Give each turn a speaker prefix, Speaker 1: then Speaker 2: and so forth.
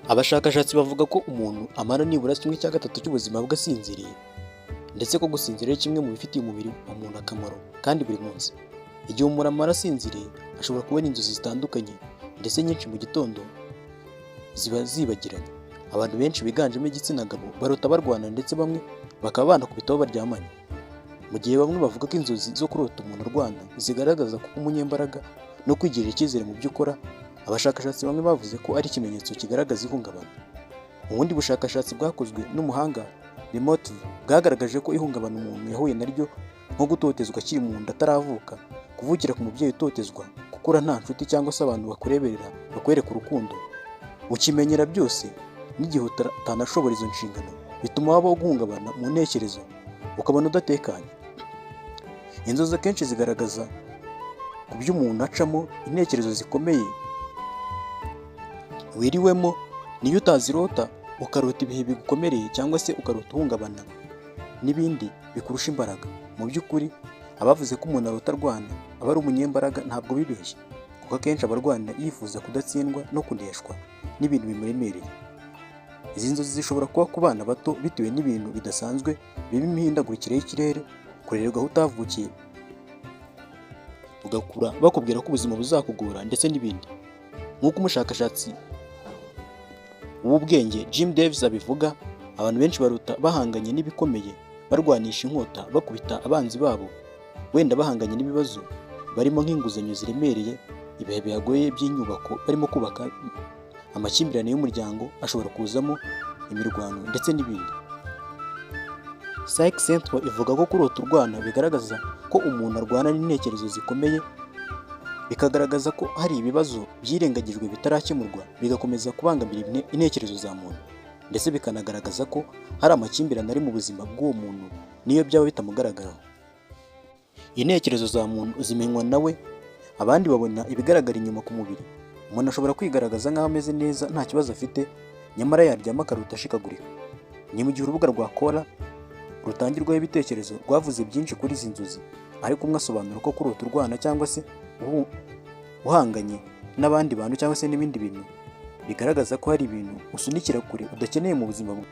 Speaker 1: Abashakashatsi bavuga ko umuntu amara nibura kimwe cya gatatu cy'ubuzima bwe asinziriye, ndetse ko gusinzira ari kimwe mu bifitiye umubiri umuntu akamaro kandi buri munsi. Igihe umuntu amara asinziriye ashobora kubona inzozi zitandukanye ndetse nyinshi mu gitondo ziba zibagiranye. Abantu benshi biganjemo igitsina gabo barota barwana ndetse bamwe bakaba banakubitaho baryamanye. Mu gihe bamwe bavuga ko inzozi zo kurota umuntu arwana zigaragaza ko umunyembaraga no kwigirira icyizere mu byo ukora, abashakashatsi bamwe bavuze ko ari ikimenyetso kigaragaza ihungabana. Ubundi bushakashatsi bwakozwe n'umuhanga Lemaitre bwagaragaje ko ihungabana umuntu yahuye naryo nko gutotezwa akiri mu nda ataravuka, kuvukira ku mubyeyi utotezwa, gukura nta nshuti cyangwa se abantu bakureberera bakwereka urukundo, ukimenyera byose n'igihe utanashobora izo nshingano, bituma habaho guhungabana mu ntekerezo ukabona udatekanye. Inzozi akenshi zigaragaza ku byo umuntu acamo, intekerezo zikomeye wiriwemo, niyo utazirota ukarota ibihe bigukomereye cyangwa se ukarota uhungabana n'ibindi bikurusha imbaraga. Mu by'ukuri abavuze ko umuntu arota arwana aba ari umunyembaraga ntabwo bibeshye, kuko akenshi abarwana yifuza kudatsindwa no kuneshwa n'ibintu bimuremereye. Izi nzozi zishobora kuba ku bana bato bitewe n'ibintu bidasanzwe birimo imihindagurikire y'ikirere, kurererwa aho utavukiye, ugakura bakubwira ko ubuzima buzakugora ndetse n'ibindi. Nk'uko umushakashatsi w'ubwenge Jim Davis abivuga, abantu benshi barota bahanganye n'ibikomeye, barwanisha inkota bakubita abanzi babo, wenda bahanganye n'ibibazo barimo nk'inguzanyo ziremereye, ibihe bihagoye by'inyubako barimo kubaka, amakimbirane y'umuryango ashobora kuzamo imirwano ndetse n'ibindi. Psych Central ivuga ko kurota urwana bigaragaza ko umuntu arwana n'intekerezo zikomeye, bikagaragaza ko hari ibibazo byirengagijwe bitarakemurwa bigakomeza kubangamira intekerezo za muntu, ndetse bikanagaragaza ko hari amakimbirane ari mu buzima bw'uwo muntu niyo byaba bitamugaragaraho. Intekerezo za muntu zimenywa nawe, abandi babona ibigaragara inyuma ku mubiri. Umuntu ashobora kwigaragaza nk'aho ameze neza nta kibazo afite, nyamara yaryama akarota ashikagurika. Ni mu gihe urubuga rwa Quora rutangirwaho ibitekerezo rwavuze byinshi kuri izi nzozi, ariko umwe asobanura ko kurota urwana cyangwa se uhanganye n'abandi bantu cyangwa se n'ibindi bintu bigaragaza ko hari ibintu usunikira kure udakeneye mu buzima bwawe.